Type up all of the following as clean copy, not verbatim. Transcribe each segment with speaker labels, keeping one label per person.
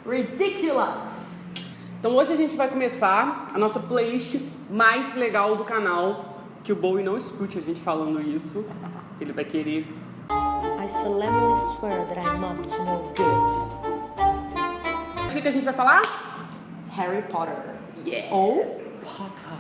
Speaker 1: Ridiculous!
Speaker 2: Então hoje a gente vai começar a nossa playlist mais legal do canal. Que o Bowie não escute a gente falando isso. Ele vai querer.
Speaker 1: I solemnly swear that I'm up to no good.
Speaker 2: O que a gente vai falar?
Speaker 1: Harry Potter.
Speaker 2: Yes.
Speaker 1: Ou
Speaker 2: Potter.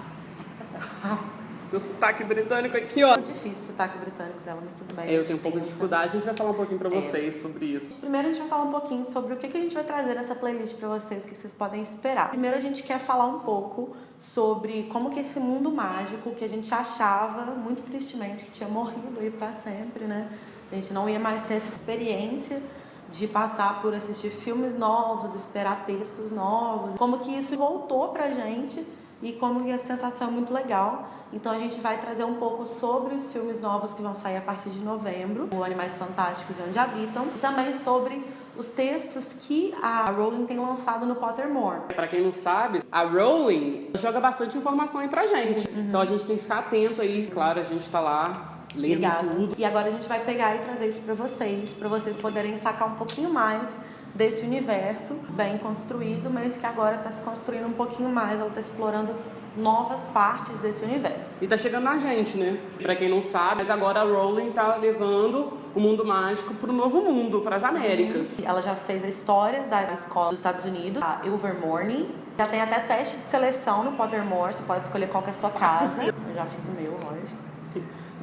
Speaker 2: Meu sotaque britânico aqui, ó.
Speaker 1: É difícil o sotaque britânico dela, mas tudo bem.
Speaker 2: Eu tenho um pouco de dificuldade, a gente vai falar um pouquinho pra vocês sobre isso.
Speaker 1: Primeiro a gente vai falar um pouquinho sobre o que a gente vai trazer nessa playlist pra vocês, o que vocês podem esperar. Primeiro a gente quer falar um pouco sobre como que esse mundo mágico, que a gente achava, muito tristemente, que tinha morrido aí pra sempre, né? A gente não ia mais ter essa experiência de passar por assistir filmes novos, esperar textos novos. Como que isso voltou pra gente e como que a sensação é muito legal. Então a gente vai trazer um pouco sobre os filmes novos que vão sair a partir de novembro, o Animais Fantásticos e Onde Habitam, e também sobre os textos que a Rowling tem lançado no Pottermore.
Speaker 2: Pra quem não sabe, a Rowling joga bastante informação aí pra gente. Então a gente tem que ficar atento aí. Claro, a gente tá lá lendo tudo.
Speaker 1: E agora a gente vai pegar e trazer isso pra vocês poderem sacar um pouquinho mais desse universo bem construído, mas que agora tá se construindo um pouquinho mais, ela tá explorando novas partes desse universo.
Speaker 2: E tá chegando na gente, né? Pra quem não sabe, mas agora a Rowling tá levando o mundo mágico pro novo mundo, pras Américas.
Speaker 1: Ela já fez a história da escola dos Estados Unidos, a Ilvermorny. Já tem até teste de seleção no Pottermore, você pode escolher qual que é a sua casa. Eu já fiz o meu, lógico.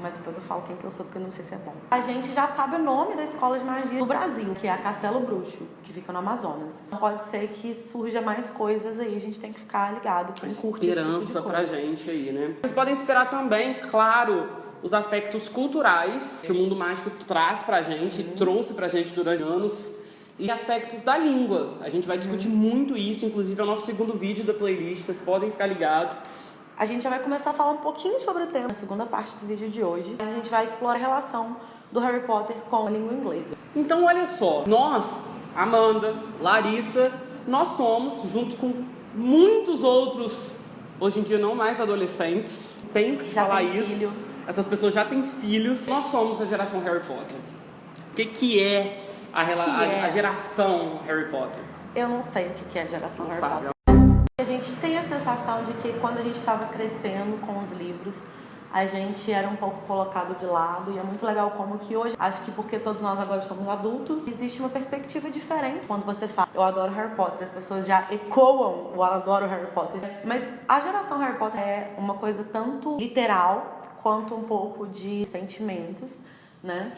Speaker 1: Mas depois eu falo quem que eu sou, porque eu não sei se é bom. A gente já sabe o nome da escola de magia do Brasil, que é a Castelo Bruxo, que fica no Amazonas. Pode ser que surja mais coisas aí, a gente tem que ficar ligado. Quem curte
Speaker 2: Esperança
Speaker 1: esse tipo de
Speaker 2: pra gente aí, né? Vocês podem esperar também, claro, os aspectos culturais que o mundo mágico traz pra gente, trouxe pra gente durante anos. E aspectos da língua. A gente vai discutir muito isso, inclusive é o nosso segundo vídeo da playlist, vocês podem ficar ligados.
Speaker 1: A gente já vai começar a falar um pouquinho sobre o tema na segunda parte do vídeo de hoje. A gente vai explorar a relação do Harry Potter com a língua inglesa.
Speaker 2: Então, olha só, nós, Amanda, Larissa, nós somos, junto com muitos outros, hoje em dia não mais adolescentes, tenho que falar isso, filho. Essas pessoas já têm filhos, nós somos a geração Harry Potter. O que é a geração Harry Potter?
Speaker 1: Eu não sei o que é a geração Harry Potter. A gente tem a sensação de que quando a gente estava crescendo com os livros, a gente era um pouco colocado de lado, e é muito legal como que hoje, acho que porque todos nós agora somos adultos, existe uma perspectiva diferente. Quando você fala, eu adoro Harry Potter, as pessoas já ecoam o eu adoro Harry Potter. Mas a geração Harry Potter é uma coisa tanto literal, quanto um pouco de sentimentos, né?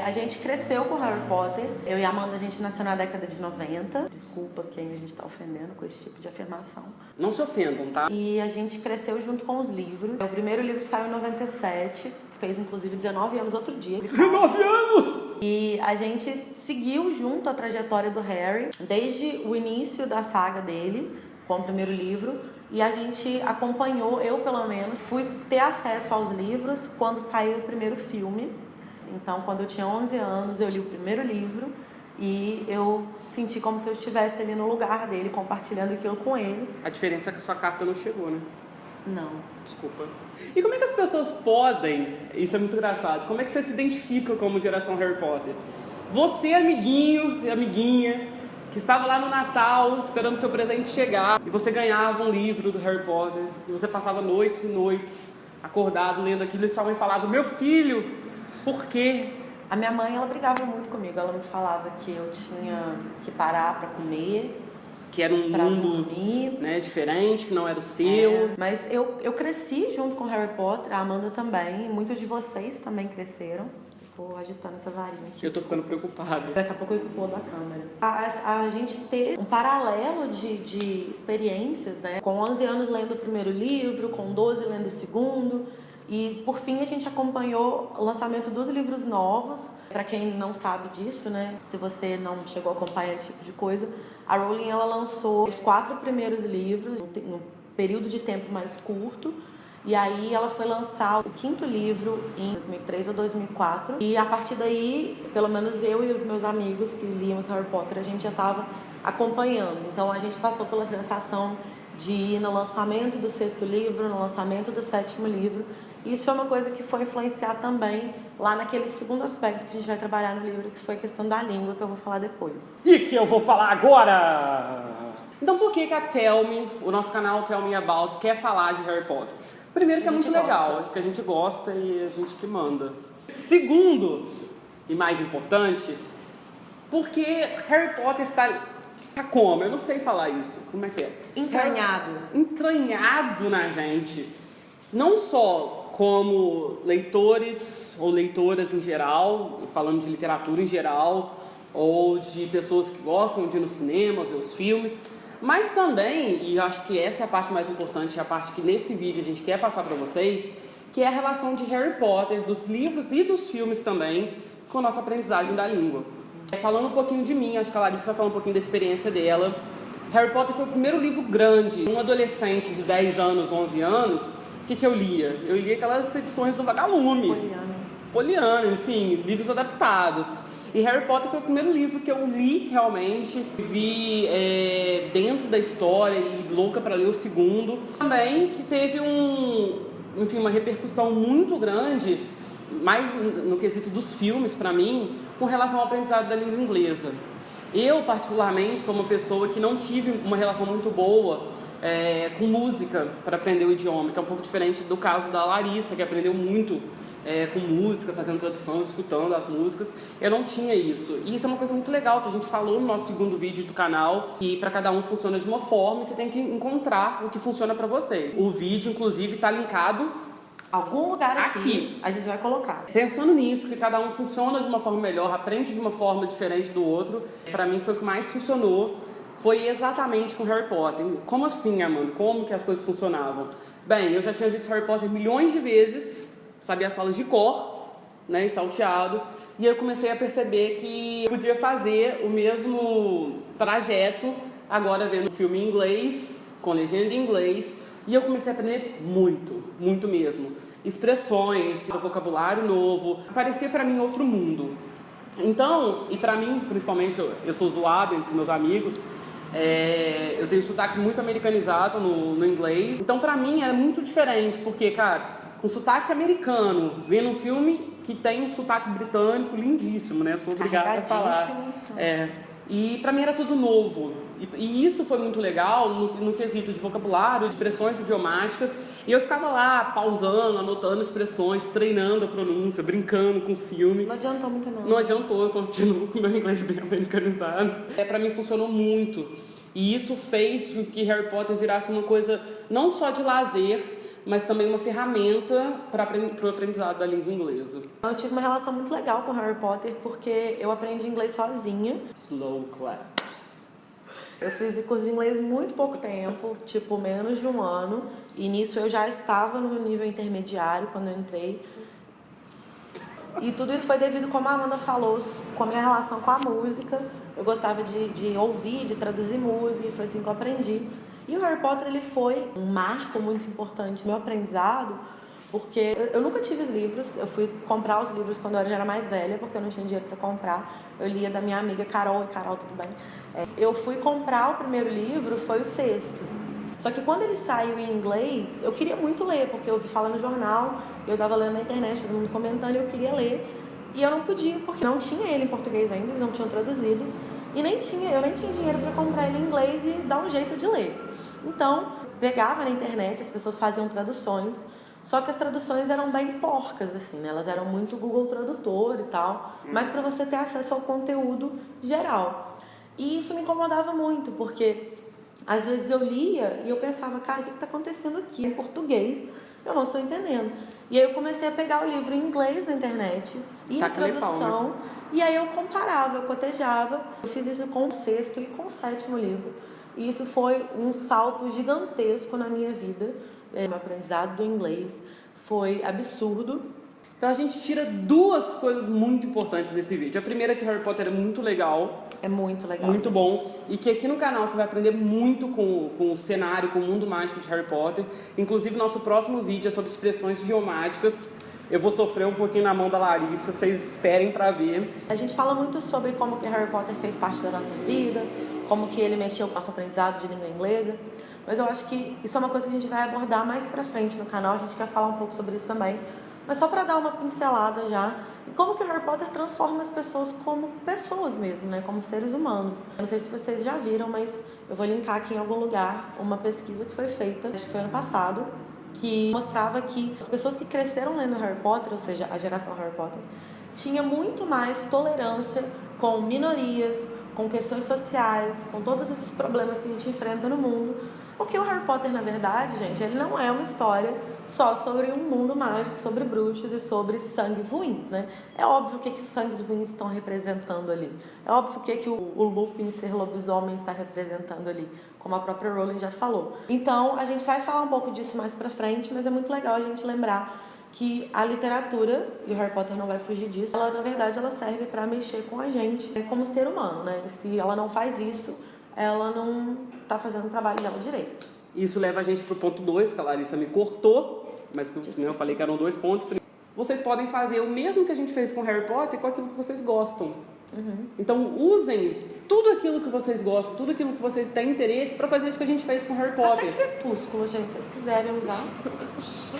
Speaker 1: A gente cresceu com Harry Potter. Eu e a Amanda, a gente nasceu na década de 90. Desculpa quem a gente tá ofendendo com esse tipo de afirmação.
Speaker 2: Não se ofendam, tá?
Speaker 1: E a gente cresceu junto com os livros. O primeiro livro saiu em 97. Fez, inclusive, 19 anos outro dia.
Speaker 2: 19 anos!
Speaker 1: E a gente seguiu junto a trajetória do Harry, desde o início da saga dele, com o primeiro livro. E a gente acompanhou, eu pelo menos, fui ter acesso aos livros quando saiu o primeiro filme. Então, quando eu tinha 11 anos, eu li o primeiro livro e eu senti como se eu estivesse ali no lugar dele, compartilhando aquilo com ele.
Speaker 2: A diferença é que a sua carta não chegou, né?
Speaker 1: Não.
Speaker 2: Desculpa. E como é que as pessoas podem, isso é muito engraçado, como é que você se identifica como geração Harry Potter? Você, amiguinho e amiguinha, que estava lá no Natal esperando seu presente chegar e você ganhava um livro do Harry Potter e você passava noites e noites acordado lendo aquilo e sua mãe falava, meu filho, por quê?
Speaker 1: A minha mãe, ela brigava muito comigo. Ela me falava que eu tinha que parar para comer,
Speaker 2: que era um mundo, né, diferente, que não era o seu.
Speaker 1: Mas eu cresci junto com Harry Potter, a Amanda também, muitos de vocês também cresceram. Tô agitando essa varinha aqui.
Speaker 2: Eu tô ficando preocupada.
Speaker 1: Daqui a pouco eu expor da câmera. A gente ter um paralelo de experiências, né? Com 11 anos lendo o primeiro livro, com 12 lendo o segundo. E, por fim, a gente acompanhou o lançamento dos livros novos. Para quem não sabe disso, né? Se você não chegou a acompanhar esse tipo de coisa, a Rowling, ela lançou os 4 primeiros livros num período de tempo mais curto. E aí ela foi lançar o 5º livro em 2003 ou 2004. E a partir daí, pelo menos eu e os meus amigos que líamos Harry Potter, a gente já estava acompanhando. Então a gente passou pela sensação de ir no lançamento do 6º livro, no lançamento do 7º livro. E isso foi uma coisa que foi influenciar também lá naquele segundo aspecto que a gente vai trabalhar no livro, que foi a questão da língua, que eu vou falar depois.
Speaker 2: E que eu vou falar agora! Então por que a Tell Me, o nosso canal Tell Me About, quer falar de Harry Potter? Primeiro que é muito legal, porque a gente gosta e a gente que manda. Segundo, e mais importante, porque Harry Potter tá como? Eu não sei falar isso. Como é que é?
Speaker 1: Entranhado.
Speaker 2: Entranhado na gente. Não só como leitores ou leitoras em geral, falando de literatura em geral, ou de pessoas que gostam de ir no cinema, ver os filmes, mas também, e acho que essa é a parte mais importante, a parte que nesse vídeo a gente quer passar para vocês, que é a relação de Harry Potter, dos livros e dos filmes também, com a nossa aprendizagem da língua. Falando um pouquinho de mim, acho que a Larissa vai falar um pouquinho da experiência dela. Harry Potter foi o primeiro livro grande. Um adolescente de 10 anos, 11 anos, o que eu lia? Eu lia aquelas edições do Vagalume. Poliana, enfim, livros adaptados. E Harry Potter foi o primeiro livro que eu li realmente, vi dentro da história e louca para ler o segundo. Também que teve uma repercussão muito grande, mais no quesito dos filmes para mim, com relação ao aprendizado da língua inglesa. Eu, particularmente, sou uma pessoa que não tive uma relação muito boa com música para aprender o idioma, que é um pouco diferente do caso da Larissa, que aprendeu muito com música, fazendo tradução, escutando as músicas. Eu não tinha isso. E isso é uma coisa muito legal que a gente falou no nosso segundo vídeo do canal, que para cada um funciona de uma forma e você tem que encontrar o que funciona para você. O vídeo, inclusive, está linkado
Speaker 1: algum lugar aqui a gente vai colocar.
Speaker 2: Pensando nisso, que cada um funciona de uma forma melhor, aprende de uma forma diferente do outro, para mim foi o que mais funcionou, foi exatamente com Harry Potter. Como assim, Amanda? Como que as coisas funcionavam? Bem, eu já tinha visto Harry Potter milhões de vezes, sabia as falas de cor, né, e salteado, e eu comecei a perceber que eu podia fazer o mesmo trajeto, agora vendo o filme em inglês, com legenda em inglês, e eu comecei a aprender muito, muito mesmo. Expressões, vocabulário novo, parecia para mim outro mundo. Então, e para mim, principalmente, eu sou zoado entre meus amigos, eu tenho sotaque muito americanizado no inglês. Então, para mim, era muito diferente, porque, cara, com sotaque americano, vendo um filme que tem um sotaque britânico lindíssimo, né? Eu sou obrigada a falar. E pra mim era tudo novo. E isso foi muito legal no quesito de vocabulário, de expressões idiomáticas. E eu ficava lá, pausando, anotando expressões, treinando a pronúncia, brincando com o filme.
Speaker 1: Não adiantou muito não.
Speaker 2: Não adiantou, eu continuo com o meu inglês bem americanizado. Pra mim funcionou muito. E isso fez com que Harry Potter virasse uma coisa não só de lazer, mas também uma ferramenta para o aprendizado da língua inglesa.
Speaker 1: Eu tive uma relação muito legal com Harry Potter porque eu aprendi inglês sozinha.
Speaker 2: Slow claps.
Speaker 1: Eu fiz curso de inglês muito pouco tempo, tipo menos de um ano. E nisso eu já estava no nível intermediário quando eu entrei. E tudo isso foi devido, como a Amanda falou, com a minha relação com a música. Eu gostava de ouvir, de traduzir música, e foi assim que eu aprendi. E o Harry Potter, ele foi um marco muito importante no meu aprendizado, porque eu nunca tive os livros. Eu fui comprar os livros quando eu já era mais velha, porque eu não tinha dinheiro para comprar. Eu lia da minha amiga Carol, e Carol, tudo bem? Eu fui comprar o primeiro livro, foi o 6º. Só que quando ele saiu em inglês, eu queria muito ler, porque eu ouvi falar no jornal, eu estava lendo na internet, todo mundo comentando, e eu queria ler. E eu não podia, porque não tinha ele em português ainda, eles não tinham traduzido. E eu nem tinha dinheiro para comprar ele em inglês e dar um jeito de ler. Então, pegava na internet, as pessoas faziam traduções, só que as traduções eram bem porcas, assim, né? Elas eram muito Google Tradutor e tal, mas para você ter acesso ao conteúdo geral. E isso me incomodava muito, porque às vezes eu lia e eu pensava, cara, o que está acontecendo aqui em português? Eu não estou entendendo. E aí eu comecei a pegar o livro em inglês na internet e a tradução, e aí eu comparava, eu cotejava. Eu fiz isso com o 6º e com o 7º livro. E isso foi um salto gigantesco na minha vida. Meu aprendizado do inglês foi absurdo.
Speaker 2: Então a gente tira duas coisas muito importantes desse vídeo. A primeira é que Harry Potter é muito legal.
Speaker 1: É muito legal.
Speaker 2: Muito bom. E que aqui no canal você vai aprender muito com o cenário, com o mundo mágico de Harry Potter. Inclusive, nosso próximo vídeo é sobre expressões idiomáticas. Eu vou sofrer um pouquinho na mão da Larissa, vocês esperem pra ver.
Speaker 1: A gente fala muito sobre como que Harry Potter fez parte da nossa vida, como que ele mexeu com o nosso aprendizado de língua inglesa. Mas eu acho que isso é uma coisa que a gente vai abordar mais pra frente no canal, a gente quer falar um pouco sobre isso também. Mas só para dar uma pincelada já, e como que o Harry Potter transforma as pessoas como pessoas mesmo, né? Como seres humanos. Eu não sei se vocês já viram, mas eu vou linkar aqui em algum lugar uma pesquisa que foi feita, acho que foi ano passado, que mostrava que as pessoas que cresceram lendo Harry Potter, ou seja, a geração Harry Potter, tinha muito mais tolerância com minorias, com questões sociais, com todos esses problemas que a gente enfrenta no mundo. Porque o Harry Potter, na verdade, gente, ele não é uma história só sobre um mundo mágico, sobre bruxos e sobre sangues ruins, né? É óbvio o que esses sangues ruins estão representando ali. É óbvio o que o Lupin ser lobisomem está representando ali, como a própria Rowling já falou. Então, a gente vai falar um pouco disso mais pra frente, mas é muito legal a gente lembrar que a literatura, e o Harry Potter não vai fugir disso, ela, na verdade, ela serve para mexer com a gente como ser humano, né? E se ela não faz isso, ela não tá fazendo o trabalho dela direito.
Speaker 2: Isso leva a gente pro ponto 2, que a Larissa me cortou, mas que eu falei que eram 2 pontos. Vocês podem fazer o mesmo que a gente fez com Harry Potter com aquilo que vocês gostam. Então, usem tudo aquilo que vocês gostam, tudo aquilo que vocês têm interesse para fazer isso que a gente fez com Harry Potter.
Speaker 1: Até Crepúsculo, gente, se vocês quiserem usar,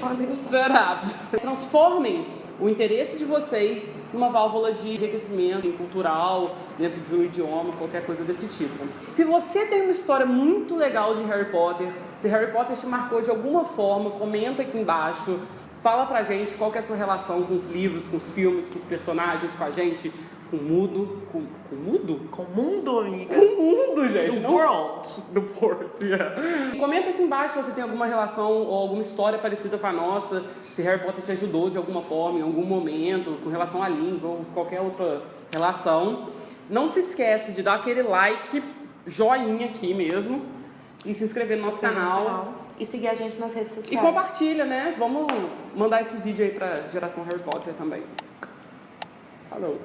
Speaker 1: podem usar.
Speaker 2: Shut up! Transformem o interesse de vocês numa válvula de enriquecimento cultural, dentro de um idioma, qualquer coisa desse tipo. Se você tem uma história muito legal de Harry Potter, se Harry Potter te marcou de alguma forma, comenta aqui embaixo. Fala pra gente qual que é a sua relação com os livros, com os filmes, com os personagens, com a gente, com o mundo. Com o mundo?
Speaker 1: Com o mundo, amiga.
Speaker 2: Com o mundo, gente.
Speaker 1: Do world.
Speaker 2: Do world, yeah. Comenta aqui embaixo se você tem alguma relação ou alguma história parecida com a nossa, se Harry Potter te ajudou de alguma forma, em algum momento, com relação à língua ou qualquer outra relação. Não se esquece de dar aquele like, joinha aqui mesmo, e se inscrever no nosso canal.
Speaker 1: E seguir a gente nas redes sociais.
Speaker 2: E compartilha, né? Vamos mandar esse vídeo aí pra geração Harry Potter também. Falou.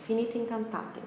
Speaker 1: Finita Encantada.